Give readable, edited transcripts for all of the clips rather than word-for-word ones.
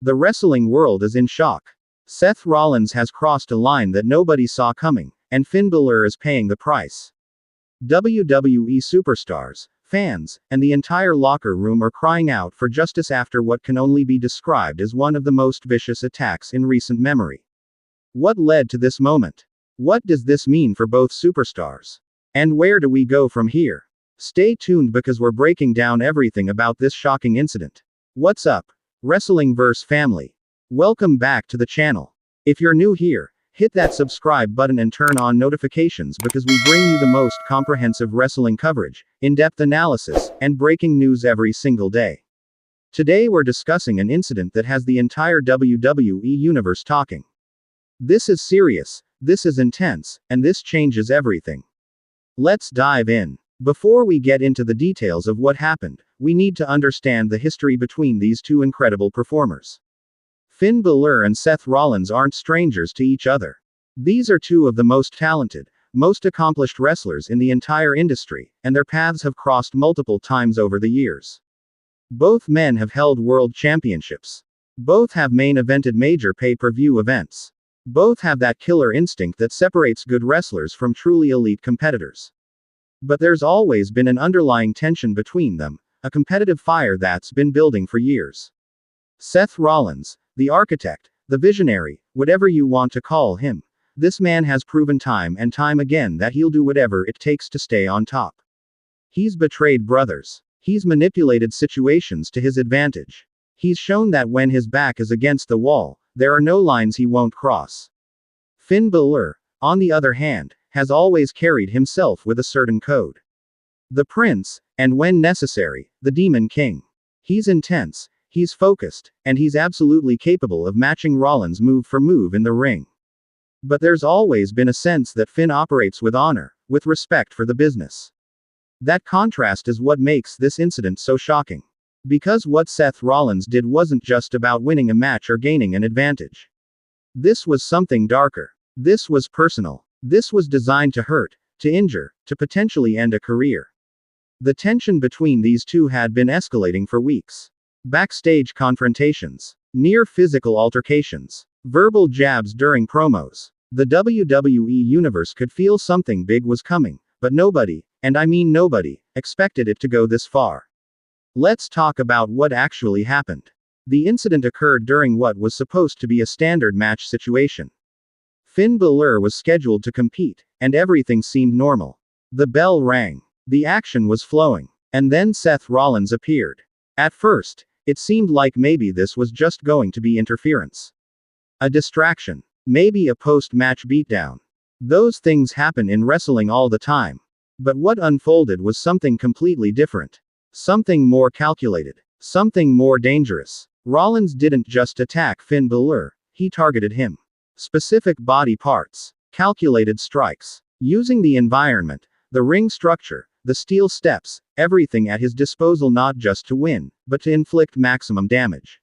The wrestling world is in shock. Seth Rollins has crossed a line that nobody saw coming, and Finn Balor is paying the price. WWE superstars, fans, and the entire locker room are crying out for justice after what can only be described as one of the most vicious attacks in recent memory. What led to this moment? What does this mean for both superstars? And where do we go from here? Stay tuned because we're breaking down everything about this shocking incident. What's up, Wrestlingverse family? Welcome back to the channel. If you're new here, hit that subscribe button and turn on notifications because we bring you the most comprehensive wrestling coverage, in-depth analysis, and breaking news every single day. Today we're discussing an incident that has the entire WWE universe talking. This is serious, this is intense, and this changes everything. Let's dive in. Before we get into the details of what happened, we need to understand the history between these two incredible performers. Finn Balor and Seth Rollins aren't strangers to each other. These are two of the most talented, most accomplished wrestlers in the entire industry, and their paths have crossed multiple times over the years. Both men have held world championships. Both have main-evented major pay-per-view events. Both have that killer instinct that separates good wrestlers from truly elite competitors. But there's always been an underlying tension between them, a competitive fire that's been building for years. Seth Rollins, the architect, the visionary, whatever you want to call him, this man has proven time and time again that he'll do whatever it takes to stay on top. He's betrayed brothers. He's manipulated situations to his advantage. He's shown that when his back is against the wall, there are no lines he won't cross. Finn Balor, on the other hand, has always carried himself with a certain code. The Prince, and when necessary, the Demon King. He's intense, he's focused, and he's absolutely capable of matching Rollins move for move in the ring. But there's always been a sense that Finn operates with honor, with respect for the business. That contrast is what makes this incident so shocking. Because what Seth Rollins did wasn't just about winning a match or gaining an advantage. This was something darker. This was personal. This was designed to hurt, to injure, to potentially end a career. The tension between these two had been escalating for weeks. Backstage confrontations, near physical altercations, verbal jabs during promos. The WWE universe could feel something big was coming, but nobody, and I mean nobody, expected it to go this far. Let's talk about what actually happened. The incident occurred during what was supposed to be a standard match situation. Finn Balor was scheduled to compete, and everything seemed normal. The bell rang. The action was flowing. And then Seth Rollins appeared. At first, it seemed like maybe this was just going to be interference. A distraction. Maybe a post-match beatdown. Those things happen in wrestling all the time. But what unfolded was something completely different. Something more calculated. Something more dangerous. Rollins didn't just attack Finn Balor, he targeted him. Specific body parts. Calculated strikes. Using the environment, the ring structure, the steel steps, everything at his disposal not just to win, but to inflict maximum damage.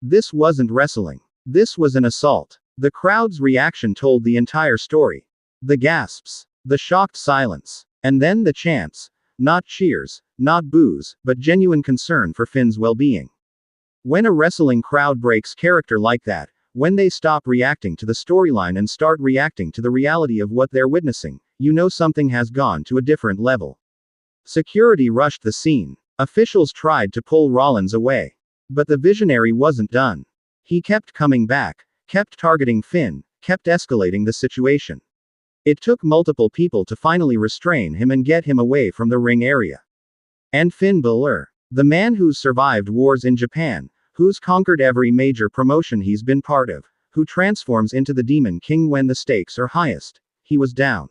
This wasn't wrestling. This was an assault. The crowd's reaction told the entire story. The gasps. The shocked silence. And then the chants. Not cheers, not boos, but genuine concern for Finn's well-being. When a wrestling crowd breaks character like that, when they stop reacting to the storyline and start reacting to the reality of what they're witnessing, you know something has gone to a different level. Security rushed the scene. Officials tried to pull Rollins away. But the visionary wasn't done. He kept coming back, kept targeting Finn, kept escalating the situation. It took multiple people to finally restrain him and get him away from the ring area. And Finn Balor, the man who's survived wars in Japan, who's conquered every major promotion he's been part of, who transforms into the Demon King when the stakes are highest, he was down.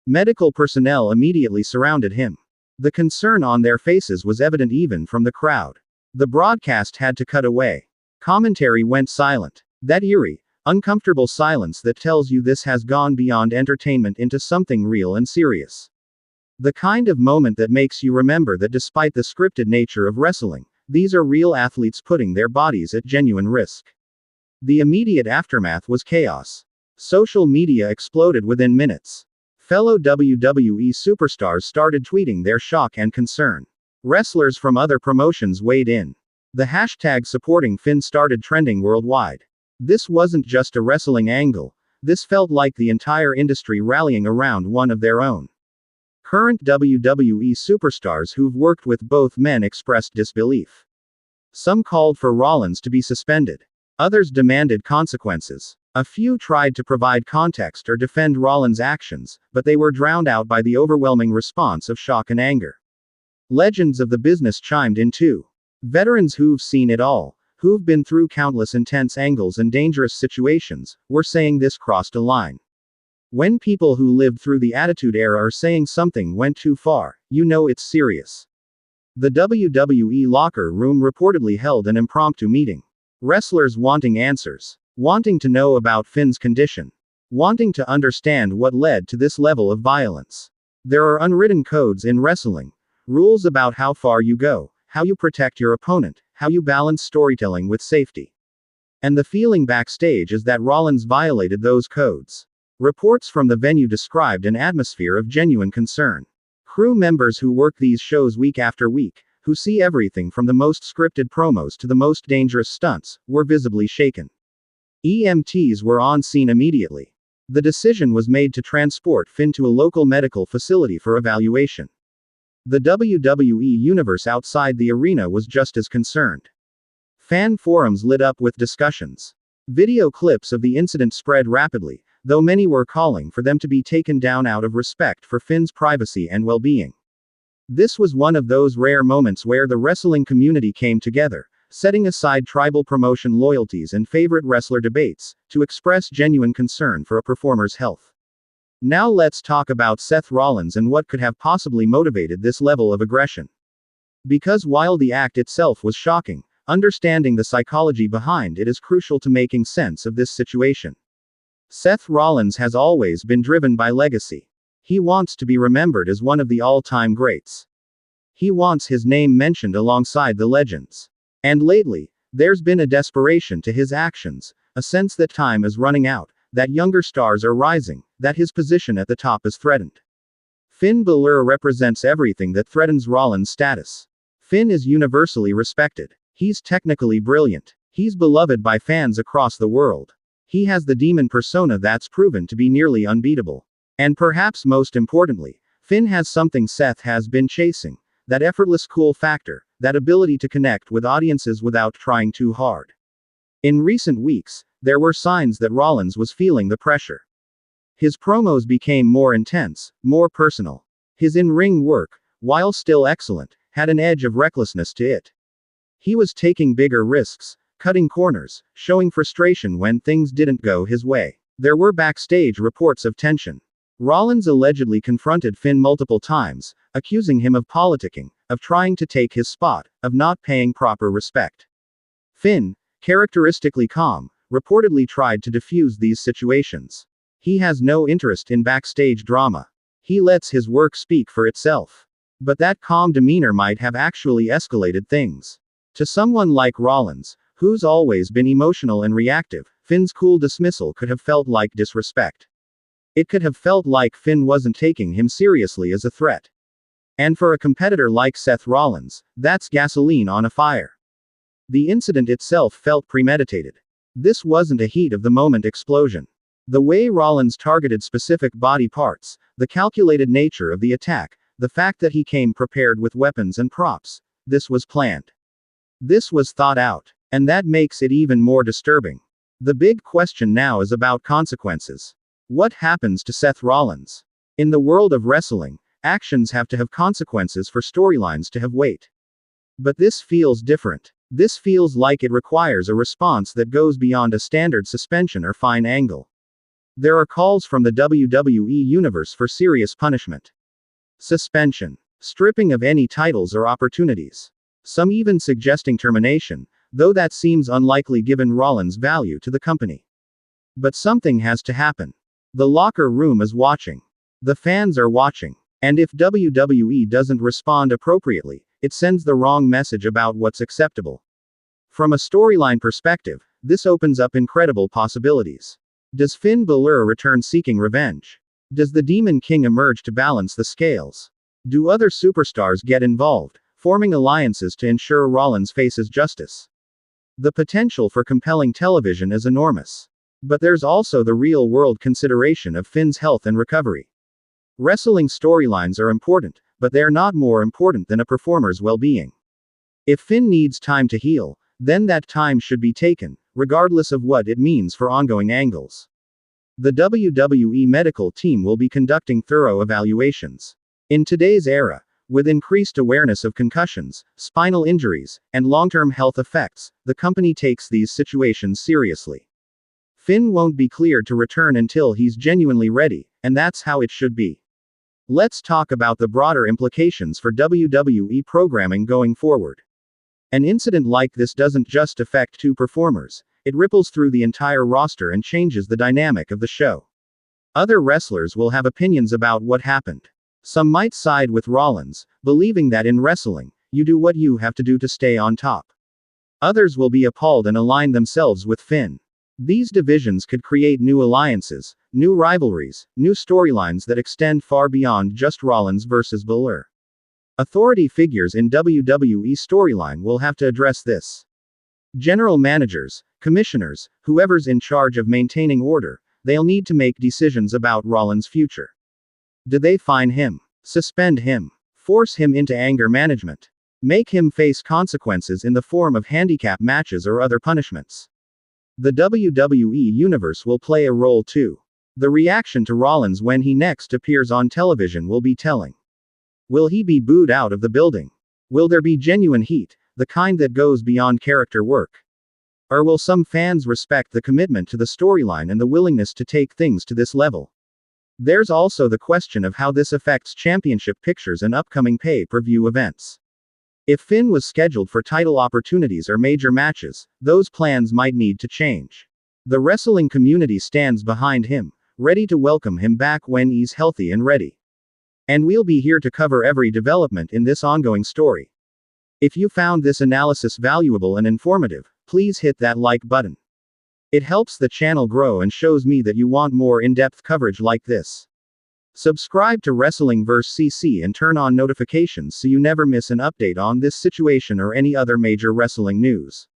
Medical personnel immediately surrounded him. The concern on their faces was evident even from the crowd. The broadcast had to cut away. Commentary went silent. That eerie, uncomfortable silence that tells you this has gone beyond entertainment into something real and serious. The kind of moment that makes you remember that despite the scripted nature of wrestling, these are real athletes putting their bodies at genuine risk. The immediate aftermath was chaos. Social media exploded within minutes. Fellow WWE superstars started tweeting their shock and concern. Wrestlers from other promotions weighed in. The hashtag supporting Finn started trending worldwide. This wasn't just a wrestling angle, this felt like the entire industry rallying around one of their own. Current WWE superstars who've worked with both men expressed disbelief. Some called for Rollins to be suspended. Others demanded consequences. A few tried to provide context or defend Rollins' actions, but they were drowned out by the overwhelming response of shock and anger. Legends of the business chimed in too. Veterans who've seen it all, who've been through countless intense angles and dangerous situations, were saying this crossed a line. When people who lived through the Attitude Era are saying something went too far, you know it's serious. The WWE locker room reportedly held an impromptu meeting. Wrestlers wanting answers. Wanting to know about Finn's condition. Wanting to understand what led to this level of violence. There are unwritten codes in wrestling. Rules about how far you go, how you protect your opponent, how you balance storytelling with safety. And the feeling backstage is that Rollins violated those codes. Reports from the venue described an atmosphere of genuine concern. Crew members who work these shows week after week, who see everything from the most scripted promos to the most dangerous stunts, were visibly shaken. EMTs were on scene immediately. The decision was made to transport Finn to a local medical facility for evaluation. The WWE universe outside the arena was just as concerned. Fan forums lit up with discussions. Video clips of the incident spread rapidly, though many were calling for them to be taken down out of respect for Finn's privacy and well-being. This was one of those rare moments where the wrestling community came together, setting aside tribal promotion loyalties and favorite wrestler debates, to express genuine concern for a performer's health. Now let's talk about Seth Rollins and what could have possibly motivated this level of aggression. Because while the act itself was shocking, understanding the psychology behind it is crucial to making sense of this situation. Seth Rollins has always been driven by legacy. He wants to be remembered as one of the all-time greats. He wants his name mentioned alongside the legends. And lately, there's been a desperation to his actions, a sense that time is running out, that younger stars are rising, that his position at the top is threatened. Finn Balor represents everything that threatens Rollins' status. Finn is universally respected. He's technically brilliant. He's beloved by fans across the world. He has the demon persona that's proven to be nearly unbeatable. And perhaps most importantly, Finn has something Seth has been chasing. That effortless cool factor, that ability to connect with audiences without trying too hard. In recent weeks, there were signs that Rollins was feeling the pressure. His promos became more intense, more personal. His in-ring work, while still excellent, had an edge of recklessness to it. He was taking bigger risks, cutting corners, showing frustration when things didn't go his way. There were backstage reports of tension. Rollins allegedly confronted Finn multiple times, accusing him of politicking, of trying to take his spot, of not paying proper respect. Finn, characteristically calm, reportedly tried to defuse these situations. He has no interest in backstage drama. He lets his work speak for itself. But that calm demeanor might have actually escalated things. To someone like Rollins, who's always been emotional and reactive, Finn's cool dismissal could have felt like disrespect. It could have felt like Finn wasn't taking him seriously as a threat. And for a competitor like Seth Rollins, that's gasoline on a fire. The incident itself felt premeditated. This wasn't a heat-of-the-moment explosion. The way Rollins targeted specific body parts, the calculated nature of the attack, the fact that he came prepared with weapons and props, this was planned. This was thought out. And that makes it even more disturbing. The big question now is about consequences. What happens to Seth Rollins? In the world of wrestling, actions have to have consequences for storylines to have weight. But this feels different. This feels like it requires a response that goes beyond a standard suspension or fine angle. There are calls from the WWE universe for serious punishment. Suspension. Stripping of any titles or opportunities. Some even suggesting termination, though that seems unlikely given Rollins' value to the company. But something has to happen. The locker room is watching. The fans are watching. And if WWE doesn't respond appropriately, it sends the wrong message about what's acceptable. From a storyline perspective, this opens up incredible possibilities. Does Finn Balor return seeking revenge? Does the Demon King emerge to balance the scales? Do other superstars get involved, forming alliances to ensure Rollins faces justice. The potential for compelling television is enormous. But there's also the real-world consideration of Finn's health and recovery. Wrestling storylines are important, but they're not more important than a performer's well-being. If Finn needs time to heal, then that time should be taken, regardless of what it means for ongoing angles. The WWE medical team will be conducting thorough evaluations. In today's era, with increased awareness of concussions, spinal injuries, and long-term health effects, the company takes these situations seriously. Finn won't be cleared to return until he's genuinely ready, and that's how it should be. Let's talk about the broader implications for WWE programming going forward. An incident like this doesn't just affect two performers, it ripples through the entire roster and changes the dynamic of the show. Other wrestlers will have opinions about what happened. Some might side with Rollins, believing that in wrestling, you do what you have to do to stay on top. Others will be appalled and align themselves with Finn. These divisions could create new alliances, new rivalries, new storylines that extend far beyond just Rollins versus Balor. Authority figures in WWE storyline will have to address this. General managers, commissioners, whoever's in charge of maintaining order, they'll need to make decisions about Rollins' future. Do they fine him? Suspend him? Force him into anger management? Make him face consequences in the form of handicap matches or other punishments? The WWE Universe will play a role too. The reaction to Rollins when he next appears on television will be telling. Will he be booed out of the building? Will there be genuine heat, the kind that goes beyond character work? Or will some fans respect the commitment to the storyline and the willingness to take things to this level? There's also the question of how this affects championship pictures and upcoming pay-per-view events. If Finn was scheduled for title opportunities or major matches, those plans might need to change. The wrestling community stands behind him, ready to welcome him back when he's healthy and ready. And we'll be here to cover every development in this ongoing story. If you found this analysis valuable and informative, please hit that like button. It helps the channel grow and shows me that you want more in-depth coverage like this. Subscribe to Wrestling vs. CC and turn on notifications so you never miss an update on this situation or any other major wrestling news.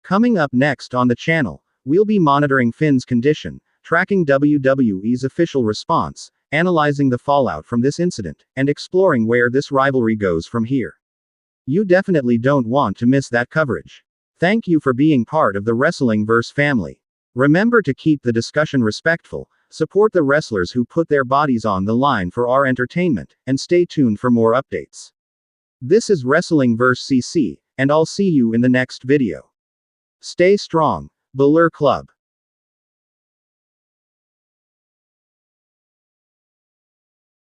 Coming up next on the channel, we'll be monitoring Finn's condition, tracking WWE's official response, analyzing the fallout from this incident, and exploring where this rivalry goes from here. You definitely don't want to miss that coverage. Thank you for being part of the Wrestling vs. family. Remember to keep the discussion respectful, support the wrestlers who put their bodies on the line for our entertainment, and stay tuned for more updates. This is Wrestling vs. CC, and I'll see you in the next video. Stay strong, Balor Club.